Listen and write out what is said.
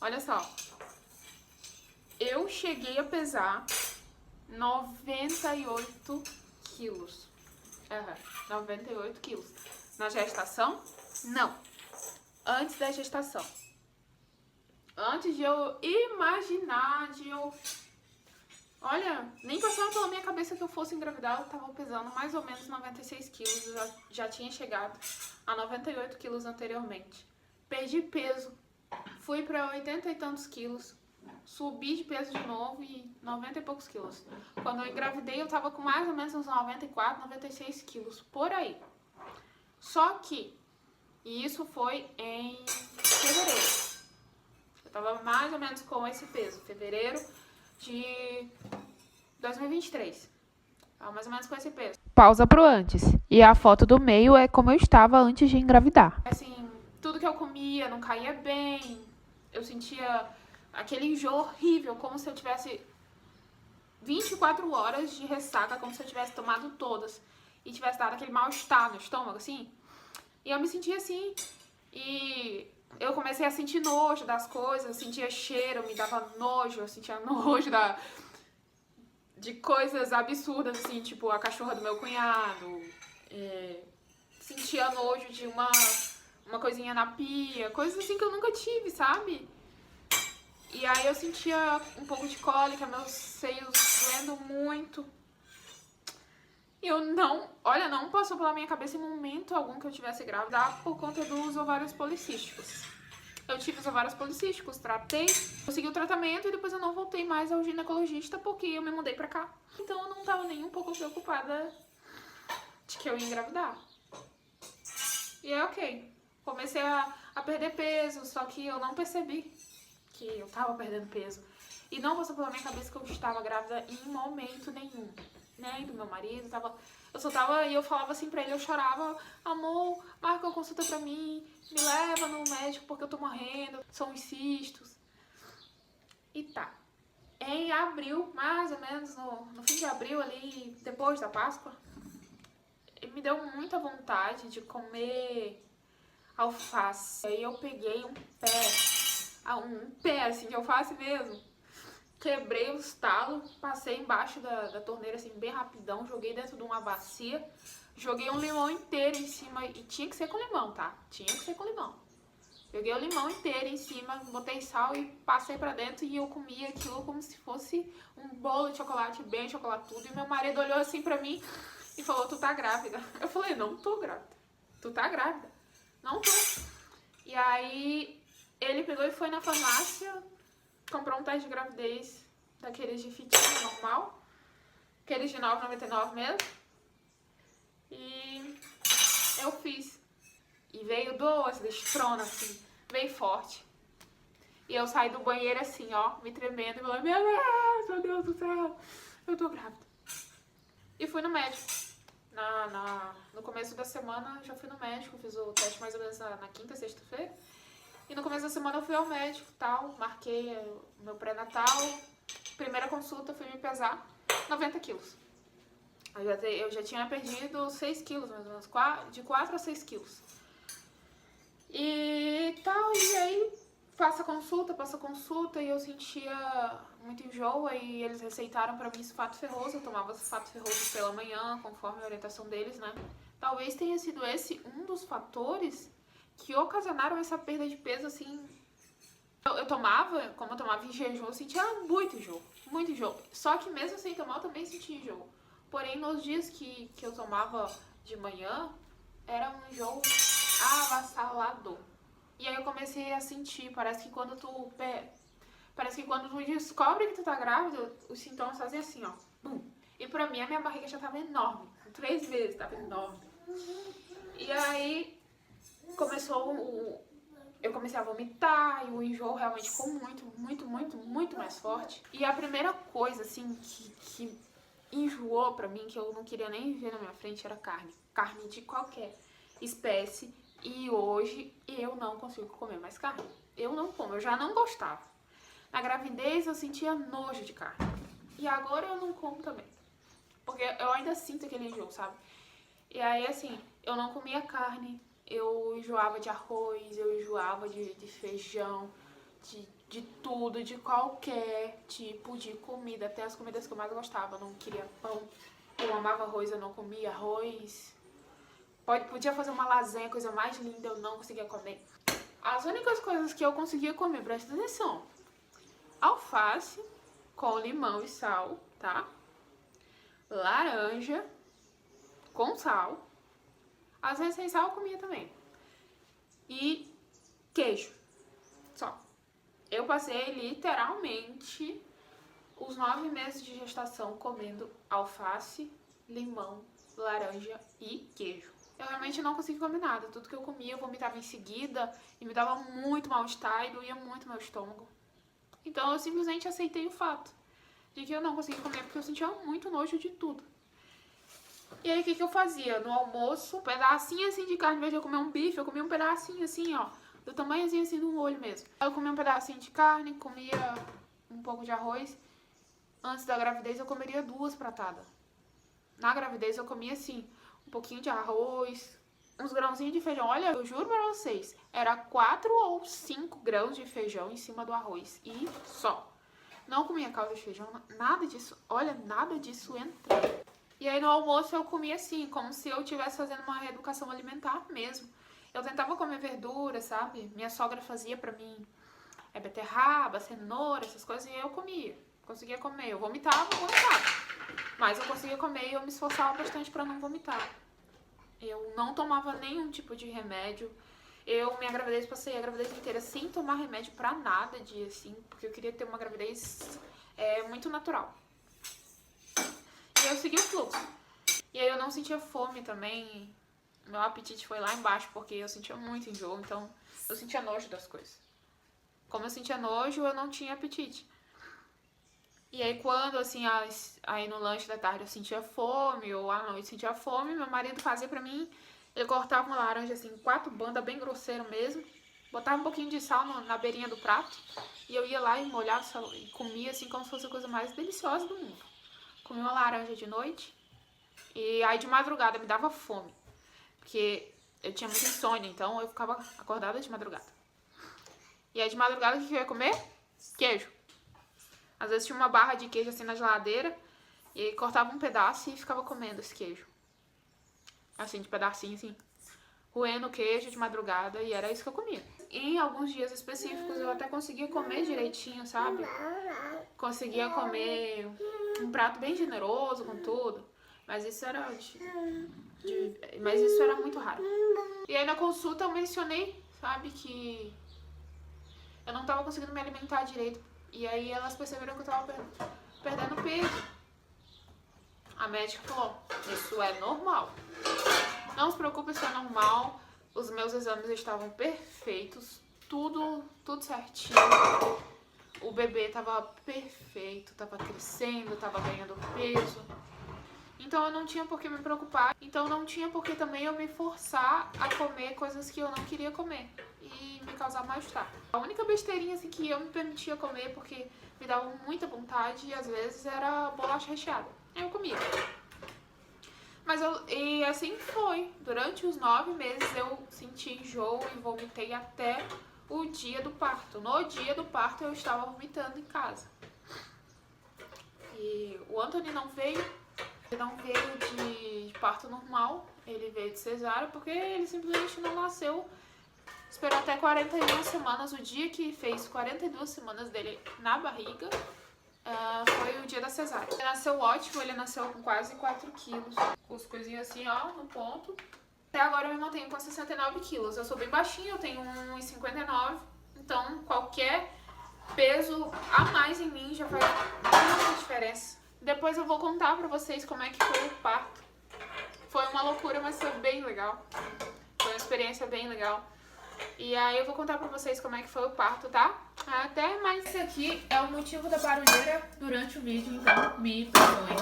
Olha só. Eu cheguei a pesar 98 quilos. 98 quilos. Na gestação? Não. Antes da gestação. Antes de eu imaginar, Olha, nem passava pela minha cabeça que eu fosse engravidar. Eu tava pesando mais ou menos 96 quilos. Eu já tinha chegado a 98 quilos anteriormente. Perdi peso. Fui pra 80 e tantos quilos. Subi de peso de novo e 90 e poucos quilos. Quando eu engravidei, eu tava com mais ou menos uns 94, 96 quilos. Por aí. Só que isso foi em fevereiro. Eu tava mais ou menos com esse peso. Fevereiro de 2023. Tava mais ou menos com esse peso. Pausa pro antes. E a foto do meio é como eu estava antes de engravidar. Assim, tudo que eu comia não caía bem. Eu sentia aquele enjoo horrível, como se eu tivesse 24 horas de ressaca, como se eu tivesse tomado todas. E tivesse dado aquele mal-estar no estômago, assim. E eu me sentia assim. E eu comecei a sentir nojo das coisas, eu sentia cheiro, me dava nojo, eu sentia nojo de coisas absurdas, assim, tipo a cachorra do meu cunhado. Sentia nojo de uma coisinha na pia, coisas assim que eu nunca tive, sabe? E aí eu sentia um pouco de cólica, meus seios doendo muito. E eu não passou pela minha cabeça em momento algum que eu tivesse grávida por conta dos ovários policísticos. Eu tive os ovários policísticos, tratei, consegui o tratamento e depois eu não voltei mais ao ginecologista porque eu me mudei pra cá. Então eu não tava nem um pouco preocupada de que eu ia engravidar. E é ok. Comecei a perder peso, só que eu não percebi que eu tava perdendo peso. E não passou pela minha cabeça que eu estava grávida em momento nenhum. Nem do meu marido, eu só tava, e eu falava assim pra ele, eu chorava, amor, marca uma consulta pra mim, me leva no médico porque eu tô morrendo, são os cistos. E tá. Em abril, mais ou menos, no fim de abril ali, depois da Páscoa, me deu muita vontade de comer alface. Aí eu peguei um pé assim de alface mesmo. Quebrei os talos, passei embaixo da torneira assim bem rapidão, joguei dentro de uma bacia, joguei um limão inteiro em cima, e tinha que ser com limão, tá? Tinha que ser com limão. Joguei o limão inteiro em cima, botei sal e passei pra dentro e eu comia aquilo como se fosse um bolo de chocolate bem chocolatudo. E meu marido olhou assim pra mim e falou, tu tá grávida. Eu falei, não tô grávida. Tu tá grávida? Não tô. E aí ele pegou e foi na farmácia, comprou um teste de gravidez daqueles de fitinha normal, aqueles de R$ 9,99 mesmo. E eu fiz. E veio doce, destrona, assim, bem forte. E eu saí do banheiro assim, ó, me tremendo, e falei, meu Deus do céu, eu tô grávida. E fui no médico. No começo da semana, já fui no médico, fiz o teste mais ou menos na quinta, sexta-feira. E no começo da semana eu fui ao médico e tal, marquei o meu pré-natal. Primeira consulta, fui me pesar, 90 quilos. Eu já tinha perdido 6 quilos, mais ou menos, de 4 a 6 quilos. E tal, e aí passa a consulta, e eu sentia muito enjoo, e eles receitaram pra mim sulfato ferroso, eu tomava sulfato ferroso pela manhã, conforme a orientação deles, né? Talvez tenha sido esse um dos fatores que ocasionaram essa perda de peso, assim. Eu tomava, como eu tomava em jejum, eu sentia muito enjoo, muito enjoo. Só que mesmo sem tomar, eu também sentia enjoo. Porém, nos dias que eu tomava de manhã, era um enjoo avassalador. E aí eu comecei a sentir, parece que quando tu descobre que tu tá grávida, os sintomas fazem assim, ó. Bum. E pra mim, a minha barriga já tava enorme. 3 vezes tava enorme. E aí eu comecei a vomitar e o enjoo realmente ficou muito, muito, muito, muito mais forte. E a primeira coisa, assim, que enjoou pra mim, que eu não queria nem ver na minha frente, era carne. Carne de qualquer espécie. E hoje eu não consigo comer mais carne. Eu não como, eu já não gostava. Na gravidez eu sentia nojo de carne. E agora eu não como também. Porque eu ainda sinto aquele enjoo, sabe? E aí, assim, eu não comia carne, eu enjoava de arroz, eu enjoava de feijão, de tudo, de qualquer tipo de comida, até as comidas que eu mais gostava. Eu não queria pão, eu amava arroz, eu não comia arroz. Podia fazer uma lasanha, coisa mais linda, eu não conseguia comer. As únicas coisas que eu conseguia comer, presta atenção: alface com limão e sal, tá? Laranja com sal. Às vezes sem sal eu comia também. E queijo. Só. Eu passei literalmente os 9 meses de gestação comendo alface, limão, laranja e queijo. Eu realmente não conseguia comer nada. Tudo que eu comia eu vomitava em seguida e me dava muito mal-estar e doía muito meu estômago. Então eu simplesmente aceitei o fato de que eu não conseguia comer porque eu sentia muito nojo de tudo. E aí o que eu fazia? No almoço, um pedacinho assim de carne, em vez de eu comer um bife, eu comia um pedacinho assim, ó, do tamanhozinho assim do olho mesmo. Eu comia um pedacinho de carne, comia um pouco de arroz. Antes da gravidez eu comeria 2 pratadas. Na gravidez eu comia assim, um pouquinho de arroz, uns grãozinhos de feijão. Olha, eu juro pra vocês, era 4 ou 5 grãos de feijão em cima do arroz. E só. Não comia caldo de feijão, nada disso. Olha, nada disso entrava. E aí no almoço eu comia assim, como se eu estivesse fazendo uma reeducação alimentar mesmo. Eu tentava comer verdura, sabe? Minha sogra fazia pra mim beterraba, cenoura, essas coisas, e eu comia. Conseguia comer. Eu vomitava. Mas eu conseguia comer e eu me esforçava bastante pra não vomitar. Eu não tomava nenhum tipo de remédio. Minha gravidez, passei a gravidez inteira sem tomar remédio pra nada de assim, porque eu queria ter uma gravidez muito natural. E eu segui o fluxo. E aí eu não sentia fome também. Meu apetite foi lá embaixo, porque eu sentia muito enjoo, então eu sentia nojo das coisas. Como eu sentia nojo, eu não tinha apetite. E aí quando, assim, aí no lanche da tarde eu sentia fome, ou à noite sentia fome, meu marido fazia pra mim, ele cortava uma laranja, assim, 4 bandas, bem grosseiro mesmo, botava um pouquinho de sal na beirinha do prato, e eu ia lá e molhava e comia, assim, como se fosse a coisa mais deliciosa do mundo. Comia uma laranja de noite, e aí de madrugada me dava fome, porque eu tinha muita insônia, então eu ficava acordada de madrugada. E aí de madrugada o que eu ia comer? Queijo. Às vezes tinha uma barra de queijo assim na geladeira, e aí cortava um pedaço e ficava comendo esse queijo. Assim, de pedacinho, assim, roendo o queijo de madrugada, e era isso que eu comia. Em alguns dias específicos eu até conseguia comer direitinho, sabe? Conseguia comer um prato bem generoso com tudo, mas isso era muito raro. E aí na consulta eu mencionei, sabe, que eu não tava conseguindo me alimentar direito. E aí elas perceberam que eu tava perdendo peso. A médica falou: isso é normal. Não se preocupe, isso é normal. Os meus exames estavam perfeitos. Tudo certinho. O bebê tava perfeito, tava crescendo, tava ganhando peso. Então eu não tinha por que me preocupar. Então não tinha por que também eu me forçar a comer coisas que eu não queria comer e me causar mal-estar. A única besteirinha assim que eu me permitia comer porque me dava muita vontade e às vezes era bolacha recheada. Eu comia. E assim foi. Durante os 9 meses eu senti enjoo e vomitei até o dia do parto. No dia do parto eu estava vomitando em casa. E o Anthony não veio. Ele não veio de parto normal, ele veio de cesárea porque ele simplesmente não nasceu. Esperou até 42 semanas, o dia que fez 42 semanas dele na barriga, foi o dia da cesárea. Ele nasceu ótimo, ele nasceu com quase 4 quilos, com as coisinhas assim, ó, no ponto. Até agora eu me mantenho com 69 quilos, eu sou bem baixinha, eu tenho 1,59, então qualquer peso a mais em mim já faz muita diferença. Depois eu vou contar pra vocês como é que foi o parto. Foi uma loucura, mas foi bem legal. Foi uma experiência bem legal. E aí eu vou contar pra vocês como é que foi o parto, tá? Até mais. Esse aqui é o motivo da barulheira durante o vídeo, então me perdoem.